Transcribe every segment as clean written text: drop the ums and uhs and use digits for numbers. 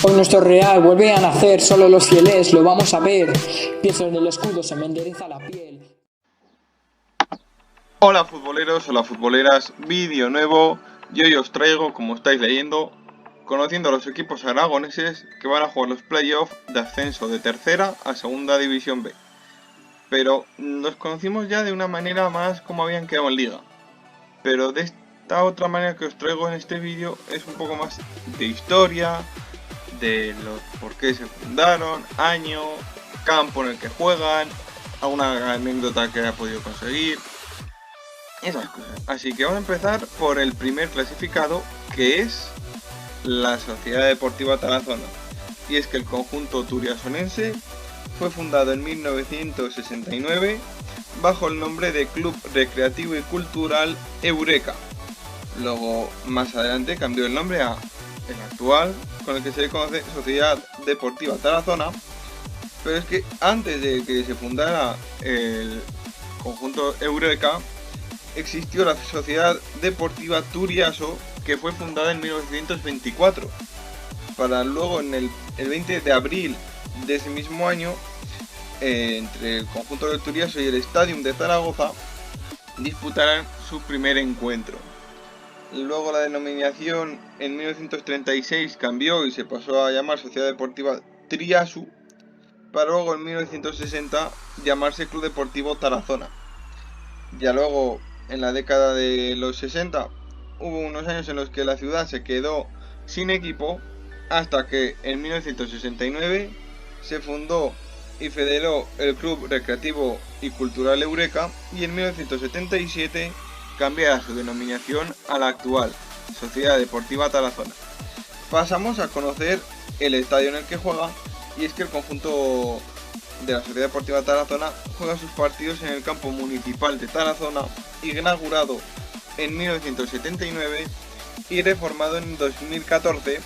Hoy nuestro Real vuelve a nacer, solo los fieles lo vamos a ver. Pienso en el escudo, se me endereza la piel. Hola futboleros, hola futboleras, vídeo nuevo y hoy os traigo, como estáis leyendo, conociendo a los equipos aragoneses que van a jugar los playoffs de ascenso de tercera a segunda división B. Pero los conocimos ya de una manera más como habían quedado en liga. Pero de esta otra manera que os traigo en este vídeo es un poco más de historia, de los por qué se fundaron, año, campo en el que juegan, alguna anécdota que haya podido conseguir. Esas cosas. Así que vamos a empezar por el primer clasificado, que es la Sociedad Deportiva Tarazona. Y es que el conjunto turiasonense fue fundado en 1969 bajo el nombre de Club Recreativo y Cultural Eureka. Luego, más adelante, cambió el nombre a el actual, con el que se le conoce Sociedad Deportiva Tarazona. Pero es que antes de que se fundara el conjunto Eureka, existió la Sociedad Deportiva Turiaso, que fue fundada en 1924, para luego en el 20 de abril de ese mismo año, entre el conjunto del Turiaso y el Stadium de Zaragoza, disputaran su primer encuentro. Luego la denominación en 1936 cambió y se pasó a llamar Sociedad Deportiva Triasu, para luego en 1960 llamarse Club Deportivo Tarazona. Ya luego, en la década de los 60, hubo unos años en los que la ciudad se quedó sin equipo, hasta que en 1969 se fundó y federó el Club Recreativo y Cultural Eureka, y en 1977 cambiara su denominación a la actual Sociedad Deportiva Tarazona. Pasamos a conocer el estadio en el que juega, y es que el conjunto de la Sociedad Deportiva Tarazona juega sus partidos en el campo municipal de Tarazona, inaugurado en 1979 y reformado en 2014.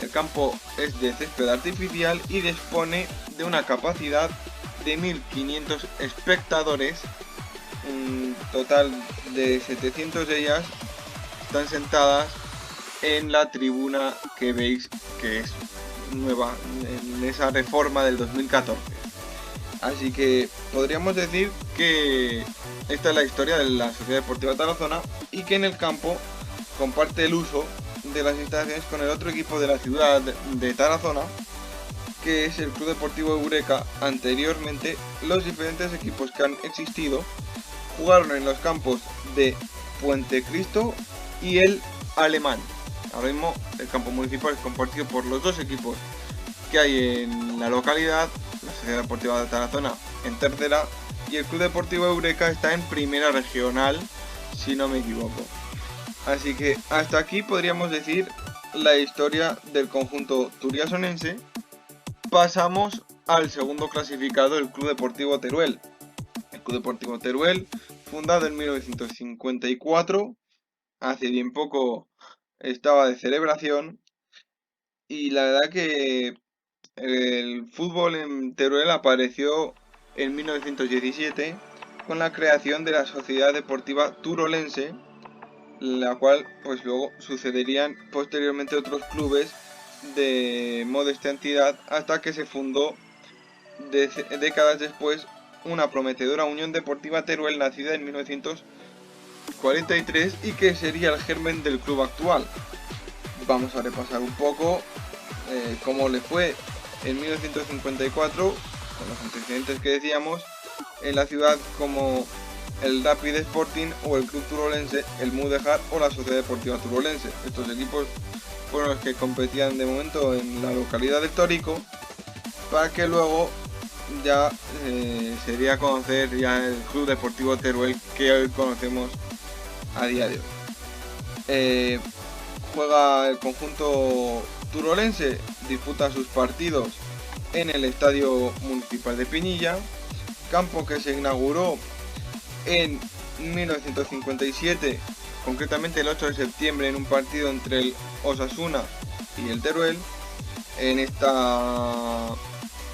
El campo es de césped artificial y dispone de una capacidad de 1500 espectadores. Un total de 700 de ellas están sentadas en la tribuna que veis que es nueva en esa reforma del 2014. Así que podríamos decir que esta es la historia de la Sociedad Deportiva Tarazona, y que en el campo comparte el uso de las instalaciones con el otro equipo de la ciudad de Tarazona, que es el Club Deportivo Eureka. Anteriormente, los diferentes equipos que han existido jugaron en los campos de Puente Cristo y el Alemán. Ahora mismo el campo municipal es compartido por los dos equipos que hay en la localidad, la Sociedad Deportiva de Tarazona en tercera y el Club Deportivo Eureka está en primera regional, si no me equivoco. Así que hasta aquí podríamos decir la historia del conjunto turiasonense. Pasamos al segundo clasificado, el Club Deportivo Teruel. El Club Deportivo Teruel, fundado en 1954, hace bien poco estaba de celebración, y la verdad que el fútbol en Teruel apareció en 1917 con la creación de la Sociedad Deportiva Turolense, la cual pues luego sucederían posteriormente otros clubes de modesta entidad, hasta que se fundó décadas después una prometedora Unión Deportiva Teruel, nacida en 1943 y que sería el germen del club actual. Vamos a repasar un poco cómo le fue en 1954, con los antecedentes que decíamos, en la ciudad, como el Rapid Sporting o el Club Turolense, el Mudéjar o la Sociedad Deportiva Turolense. Estos equipos fueron los que competían de momento en la localidad de Torico, para que luego ya sería a conocer ya el Club Deportivo Teruel que hoy conocemos a día de hoy. Juega el conjunto turolense, disputa sus partidos en el Estadio Municipal de Pinilla, campo que se inauguró en 1957, concretamente el 8 de septiembre, en un partido entre el Osasuna y el Teruel. En esta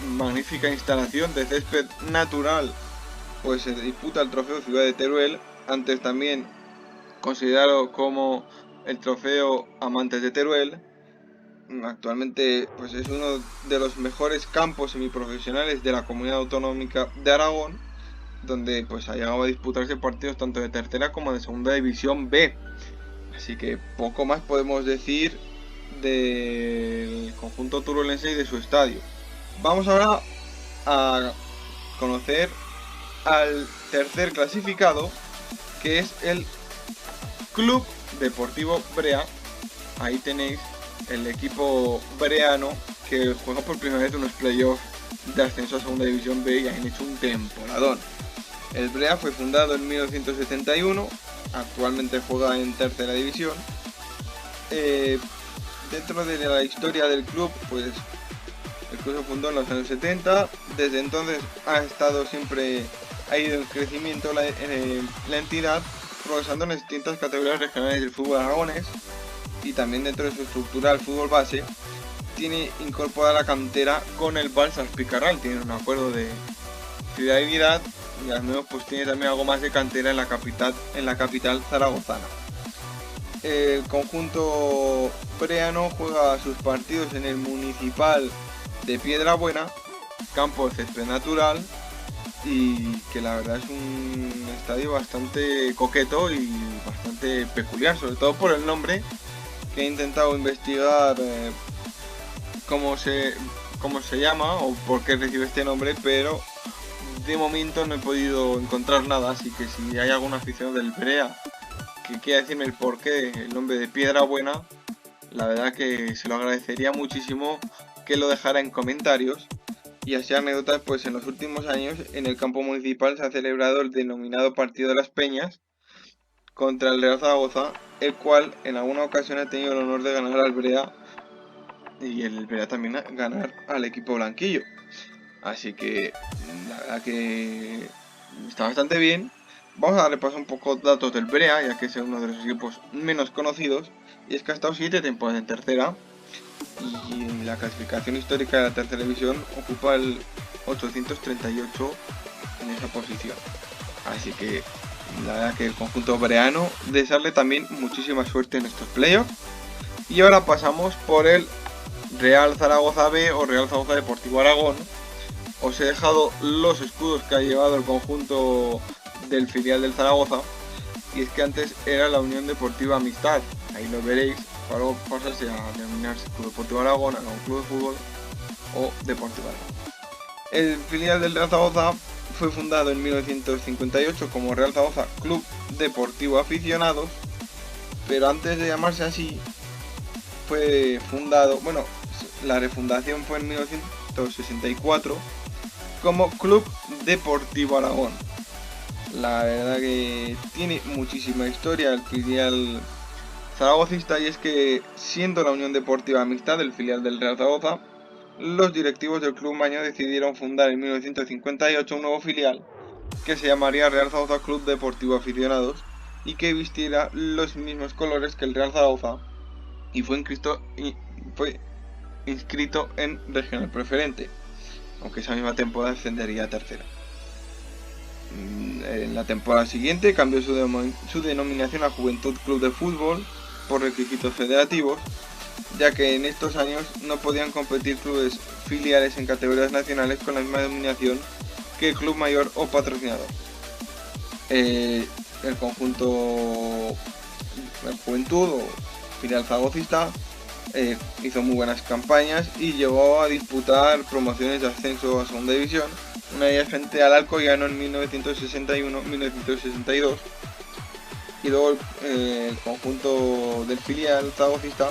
magnífica instalación de césped natural pues se disputa el trofeo Ciudad de Teruel, antes también considerado como el trofeo Amantes de Teruel. Actualmente pues es uno de los mejores campos semiprofesionales de la Comunidad Autonómica de Aragón, donde pues ha llegado a disputarse partidos tanto de tercera como de segunda división B. Así que poco más podemos decir del conjunto turolense y de su estadio. Vamos ahora a conocer al tercer clasificado, que es el Club Deportivo Brea. Ahí tenéis el equipo breano que juega por primera vez unos playoffs de ascenso a segunda división B y han hecho un temporadón. El Brea fue fundado en 1971, actualmente juega en tercera división. Dentro de la historia del club, pues el club se fundó en los años 70, desde entonces ha ido en crecimiento la entidad, progresando en las distintas categorías regionales del fútbol aragonés, y también dentro de su estructura el fútbol base tiene incorporada la cantera con el Balsas Picarral, tiene un acuerdo de fidelidad y al menos pues tiene también algo más de cantera en la capital zaragozana. El conjunto breano juega sus partidos en el Municipal de Piedrabuena, campo de césped natural, y que la verdad es un estadio bastante coqueto y bastante peculiar, sobre todo por el nombre, que he intentado investigar cómo se llama o por qué recibe este nombre, pero de momento no he podido encontrar nada, así que si hay algún aficionado del Brea que quiera decirme el porqué el nombre de Piedrabuena, la verdad que se lo agradecería muchísimo que lo dejara en comentarios. Y así anécdotas, pues en los últimos años en el campo municipal se ha celebrado el denominado Partido de las Peñas contra el Real Zaragoza, el cual en alguna ocasión ha tenido el honor de ganar al Brea y el Brea también ganar al equipo blanquillo. Así que la verdad que está bastante bien. Vamos a darle paso un poco datos del Brea, ya que es uno de los equipos menos conocidos, y es que ha estado 7 temporadas en tercera y en la clasificación histórica de la tercera división ocupa el 838 en esa posición. Así que la verdad que el conjunto breano, desearle también muchísima suerte en estos playoffs. Y ahora pasamos por el Real Zaragoza B o Real Zaragoza Deportivo Aragón. Os he dejado los escudos que ha llevado el conjunto del filial del Zaragoza, y es que antes era la Unión Deportiva Amistad, ahí lo veréis, para luego pasarse a denominarse Club Deportivo Aragón, Aragón Club de Fútbol o Deportivo Aragón. El filial del Real Zaragoza fue fundado en 1958 como Real Zaragoza Club Deportivo Aficionados, pero antes de llamarse así fue fundado, bueno, la refundación fue en 1964 como Club Deportivo Aragón. La verdad que tiene muchísima historia el filial zaragocista, y es que siendo la Unión Deportiva Amistad el filial del Real Zaragoza, los directivos del club maño decidieron fundar en 1958 un nuevo filial que se llamaría Real Zaragoza Club Deportivo Aficionados y que vistiera los mismos colores que el Real Zaragoza, y fue inscrito en Regional Preferente, aunque esa misma temporada ascendería a tercera. En la temporada siguiente cambió su denominación a Juventud Club de Fútbol por requisitos federativos, ya que en estos años no podían competir clubes filiales en categorías nacionales con la misma denominación que el club mayor o patrocinador. El conjunto de Juventud o filial zaragocista hizo muy buenas campañas y llegó a disputar promociones de ascenso a segunda división, una de ellas frente al Alcoyano en 1961-1962, y luego el conjunto del filial zaragocista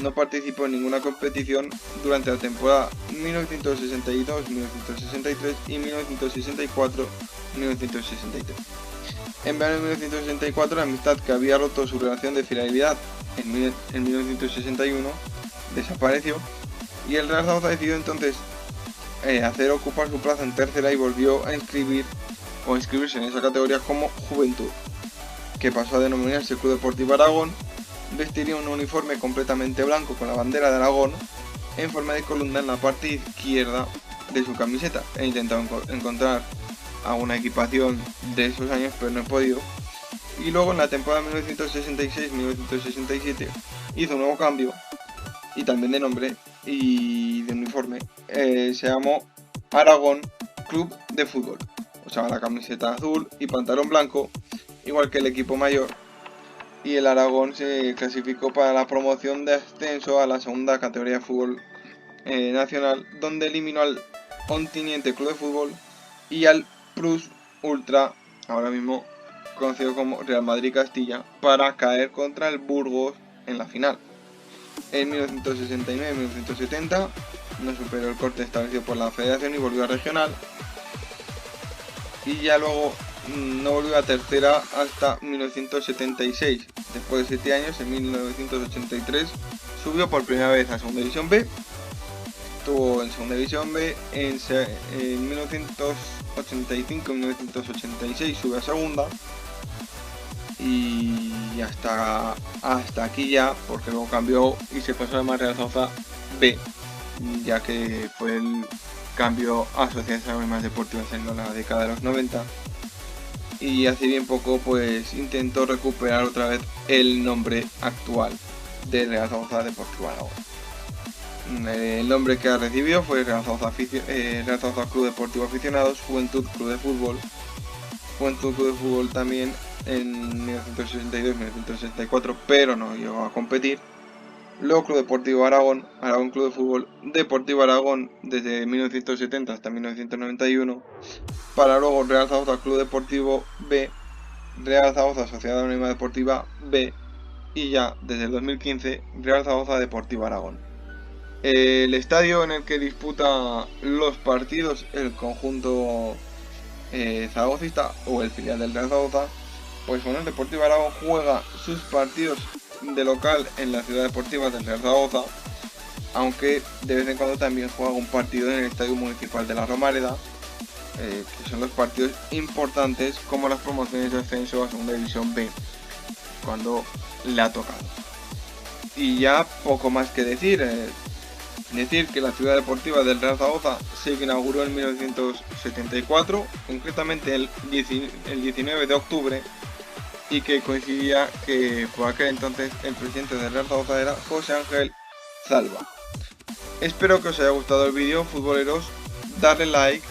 no participó en ninguna competición durante la temporada 1962, 1963 y 1964-1963. En verano de 1964, la Amistad, que había roto su relación de fidelidad en 1961, desapareció, y el Real Zaragoza decidió entonces hacer ocupar su plaza en tercera y volvió a inscribirse en esa categoría como Juventud, que pasó a denominarse Club Deportivo Aragón. Vestiría un uniforme completamente blanco con la bandera de Aragón en forma de columna en la parte izquierda de su camiseta. He intentado encontrar alguna equipación de esos años, pero no he podido. Y luego en la temporada 1966-1967 hizo un nuevo cambio y también de nombre y de uniforme, se llamó Aragón Club de Fútbol. Usaba la camiseta azul y pantalón blanco, igual que el equipo mayor, y el Aragón se clasificó para la promoción de ascenso a la segunda categoría de fútbol nacional, donde eliminó al Onteniente Club de Fútbol y al Plus Ultra, ahora mismo conocido como Real Madrid Castilla, para caer contra el Burgos en la final. En 1969 y 1970 no superó el corte establecido por la federación y volvió a regional, y ya luego no volvió a tercera hasta 1976. Después de 7 años, en 1983 subió por primera vez a Segunda División B. Estuvo en Segunda División B en 1985 y 1986 sube a Segunda, y hasta aquí ya, porque luego cambió y se pasó a Real Zaragoza B, ya que fue el cambio a Sociedades Anónimas Deportivas en la década de los 90, y hace bien poco pues intentó recuperar otra vez el nombre actual de Real Zaragoza Deportivo Aragón. El nombre que ha recibido fue Real Zaragoza Club Deportivo Aficionados, Juventud Club de Fútbol, Juventud Club de Fútbol también en 1962-1964, pero no llegó a competir. Luego Club Deportivo Aragón, Aragón Club de Fútbol, Deportivo Aragón desde 1970 hasta 1991, para luego Real Zaragoza Club Deportivo B, Real Zaragoza Sociedad Anónima Deportiva B, y ya desde el 2015 Real Zaragoza Deportivo Aragón. El estadio en el que disputa los partidos el conjunto zaragocista, o el filial del Real Zaragoza, pues bueno, el Deportivo Aragón juega sus partidos de local en la ciudad deportiva del Real Zaragoza, aunque de vez en cuando también juega un partido en el Estadio Municipal de la Romareda, que son los partidos importantes como las promociones de ascenso a Segunda División B, cuando le ha tocado. Y ya poco más que decir. Decir que la ciudad deportiva del Real Zaragoza se inauguró en 1974, concretamente el 19 de octubre, y que coincidía que por aquel entonces el presidente del Real Zaragoza era José Ángel Zalba. Espero que os haya gustado el vídeo, futboleros. Darle like,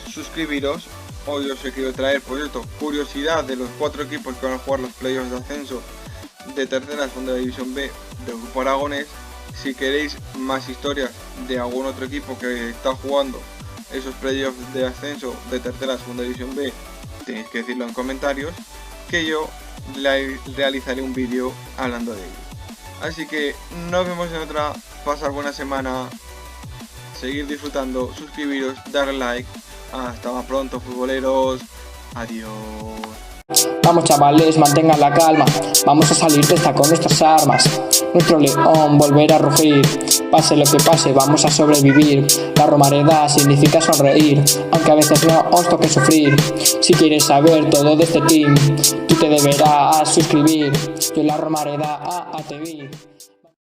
suscribiros. Hoy os he querido traer, por esto, curiosidad de los 4 equipos que van a jugar los playoffs de ascenso de tercera a segunda división B del grupo aragonés. Si queréis más historias de algún otro equipo que está jugando esos playoffs de ascenso de tercera a segunda división B, tenéis que decirlo en comentarios, que yo realizaré un vídeo hablando de ello. Así que nos vemos en otra. Pasad buena semana, seguir disfrutando, suscribiros, darle like. Hasta más pronto, futboleros. Adiós. Vamos chavales, mantengan la calma, vamos a salir de esta con nuestras armas. Nuestro león volverá a rugir, pase lo que pase, vamos a sobrevivir. La Romareda significa sonreír, aunque a veces no os toque sufrir. Si quieres saber todo de este team, tú te deberás suscribir. Yo en la Romareda a TV.